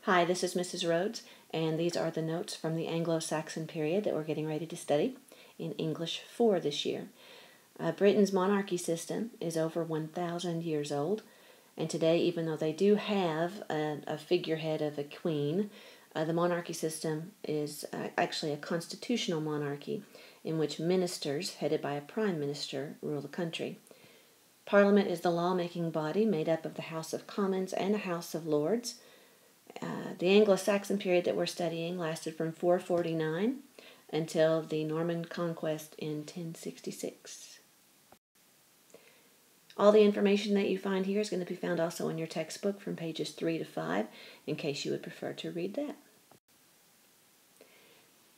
Hi, this is Mrs. Rhodes, and these are the notes from the Anglo-Saxon period that we're getting ready to study in English 4 this year. Britain's monarchy system is over 1,000 years old, and today, even though they do have a figurehead of a queen, the monarchy system is actually a constitutional monarchy in which ministers, headed by a prime minister, rule the country. Parliament is the lawmaking body made up of the House of Commons and the House of Lords. The Anglo-Saxon period that we're studying lasted from 449 until the Norman conquest in 1066. All the information that you find here is going to be found also in your textbook from pages 3 to 5, in case you would prefer to read that.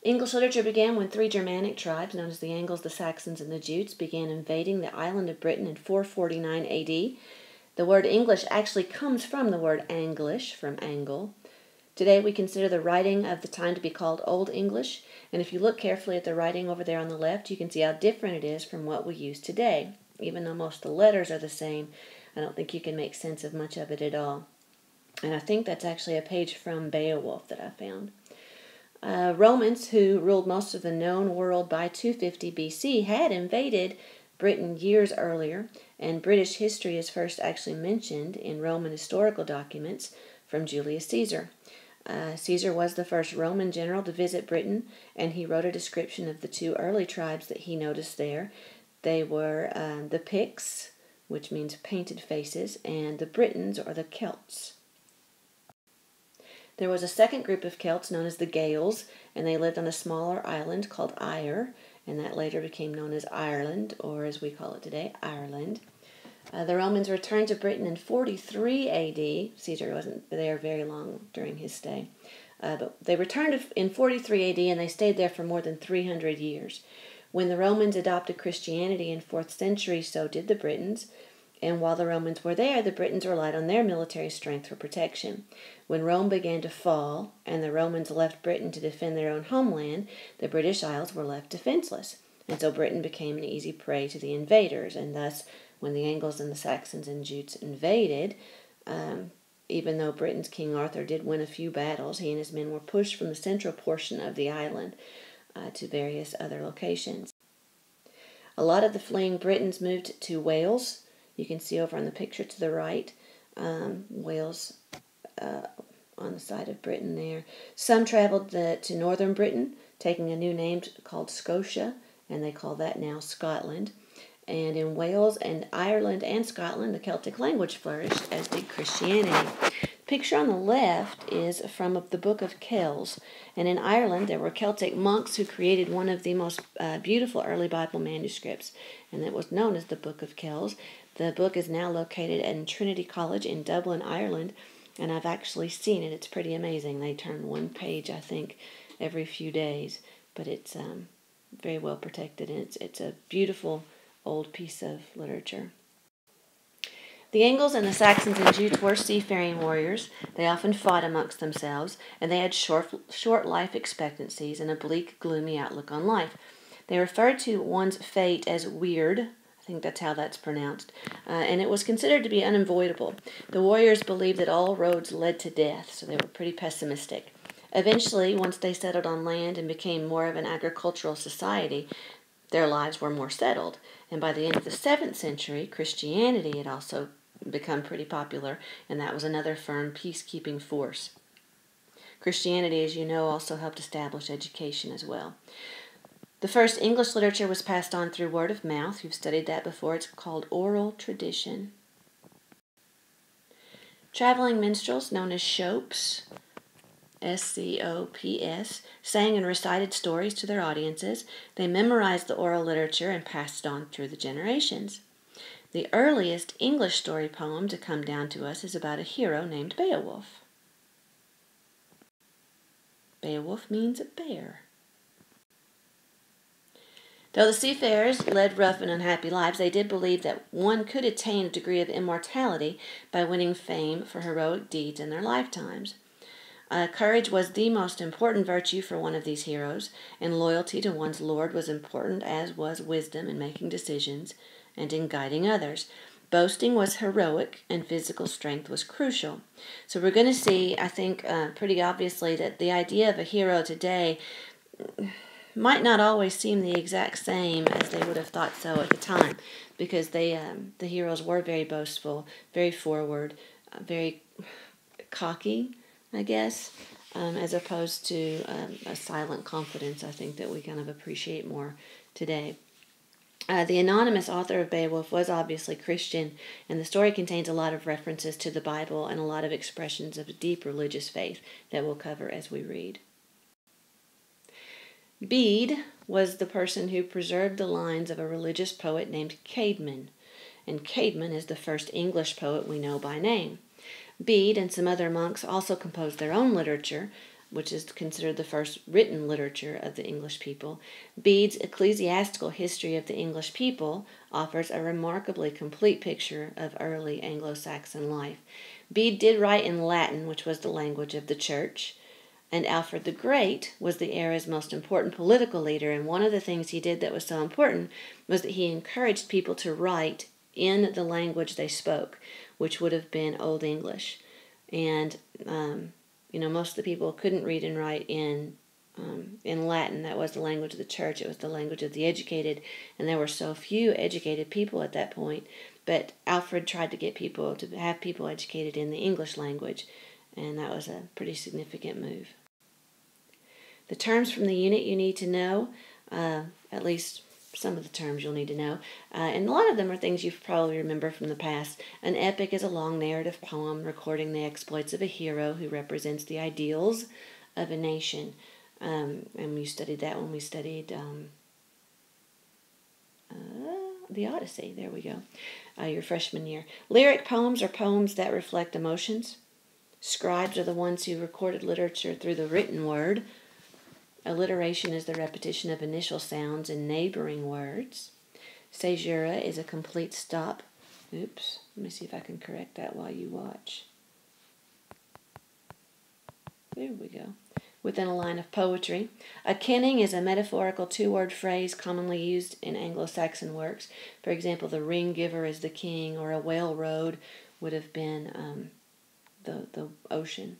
English literature began when 3 Germanic tribes, known as the Angles, the Saxons, and the Jutes, began invading the island of Britain in 449 AD. The word English actually comes from the word Anglish, from Angle. Today we consider the writing of the time to be called Old English, and if you look carefully at the writing over there on the left, you can see how different it is from what we use today. Even though most of the letters are the same, I don't think you can make sense of much of it at all. And I think that's actually a page from Beowulf that I found. Romans, who ruled most of the known world by 250 BC, had invaded Britain years earlier, and British history is first actually mentioned in Roman historical documents from Julius Caesar. Caesar was the first Roman general to visit Britain, and he wrote a description of the 2 early tribes that he noticed there. They were the Picts, which means painted faces, and the Britons, or the Celts. There was a second group of Celts known as the Gaels, and they lived on a smaller island called Eire, and that later became known as Ireland, or as we call it today, Ireland. The Romans returned to Britain in 43 AD. Caesar wasn't there very long during his stay. But they returned in 43 AD, and they stayed there for more than 300 years. When the Romans adopted Christianity in 4th century, so did the Britons. And while the Romans were there, the Britons relied on their military strength for protection. When Rome began to fall, and the Romans left Britain to defend their own homeland, the British Isles were left defenseless. And so Britain became an easy prey to the invaders, and thus when the Angles and the Saxons and Jutes invaded, even though Britain's King Arthur did win a few battles, he and his men were pushed from the central portion of the island to various other locations. A lot of the fleeing Britons moved to Wales. You can see over on the picture to the right, Wales on the side of Britain there. Some traveled to northern Britain, taking a new name called Scotia, and they call that now Scotland. And in Wales and Ireland and Scotland, the Celtic language flourished, as did Christianity. The picture on the left is from the Book of Kells. And in Ireland, there were Celtic monks who created one of the most beautiful early Bible manuscripts, and it was known as the Book of Kells. The book is now located in Trinity College in Dublin, Ireland, and I've actually seen it. It's pretty amazing. They turn one page, I think, every few days, but it's very well protected, and it's a beautiful old piece of literature. The Angles and the Saxons and Jutes were seafaring warriors. They often fought amongst themselves, and they had short life expectancies and a bleak, gloomy outlook on life. They referred to one's fate as weird. I think that's how that's pronounced, and it was considered to be unavoidable. The warriors believed that all roads led to death, so they were pretty pessimistic. Eventually, once they settled on land and became more of an agricultural society, their lives were more settled, and by the end of the 7th century, Christianity had also become pretty popular, and that was another firm peacekeeping force. Christianity, as you know, also helped establish education as well. The first English literature was passed on through word of mouth. You've studied that before. It's called oral tradition. Traveling minstrels, known as shopes, S-C-O-P-S, sang and recited stories to their audiences. They memorized the oral literature and passed it on through the generations. The earliest English story poem to come down to us is about a hero named Beowulf. Beowulf means a bear. Though the seafarers led rough and unhappy lives, they did believe that one could attain a degree of immortality by winning fame for heroic deeds in their lifetimes. Courage was the most important virtue for one of these heroes, and loyalty to one's lord was important, as was wisdom in making decisions and in guiding others. Boasting was heroic, and physical strength was crucial. So we're going to see, I think, pretty obviously that the idea of a hero today might not always seem the exact same as they would have thought so at the time, because the heroes were very boastful, very forward, very cocky, I guess, as opposed to a silent confidence, I think, that we kind of appreciate more today. The anonymous author of Beowulf was obviously Christian, and the story contains a lot of references to the Bible and a lot of expressions of deep religious faith that we'll cover as we read. Bede was the person who preserved the lines of a religious poet named Caedmon, and Caedmon is the first English poet we know by name. Bede and some other monks also composed their own literature, which is considered the first written literature of the English people. Bede's Ecclesiastical History of the English People offers a remarkably complete picture of early Anglo-Saxon life. Bede did write in Latin, which was the language of the church, and Alfred the Great was the era's most important political leader, and one of the things he did that was so important was that he encouraged people to write in the language they spoke, which would have been Old English. And most of the people couldn't read and write in Latin. That was the language of the church. It was the language of the educated, and there were so few educated people at that point. But Alfred tried to get people to have people educated in the English language, and that was a pretty significant move. The terms from the unit you need to know, at least some of the terms you'll need to know, and a lot of them are things you probably remember from the past. An epic is a long narrative poem recording the exploits of a hero who represents the ideals of a nation. And we studied that when we studied the Odyssey. There we go. Your freshman year. Lyric poems are poems that reflect emotions. Scribes are the ones who recorded literature through the written word. Alliteration is the repetition of initial sounds in neighboring words. Caesura is a complete stop. Oops, let me see if I can correct that while you watch. There we go. Within a line of poetry. A kenning is a metaphorical two-word phrase commonly used in Anglo-Saxon works. For example, the ring giver is the king, or a whale road would have been the ocean.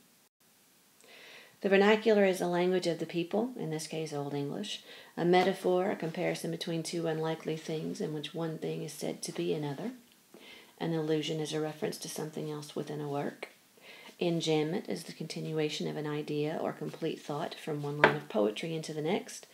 The vernacular is the language of the people, in this case Old English. A metaphor, a comparison between two unlikely things in which one thing is said to be another. An allusion is a reference to something else within a work. Enjambment is the continuation of an idea or complete thought from one line of poetry into the next.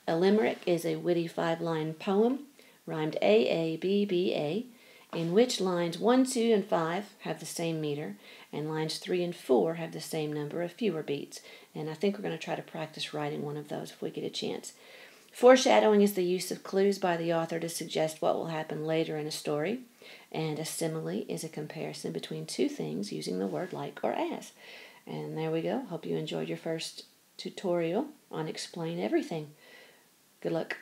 A limerick is a witty 5-line poem, rhymed A-A-B-B-A, in which lines 1, 2, and 5 have the same meter, and lines 3 and 4 have the same number of fewer beats. And I think we're going to try to practice writing one of those if we get a chance. Foreshadowing is the use of clues by the author to suggest what will happen later in a story. And a simile is a comparison between two things using the word like or as. And there we go. Hope you enjoyed your first tutorial on Explain Everything. Good luck.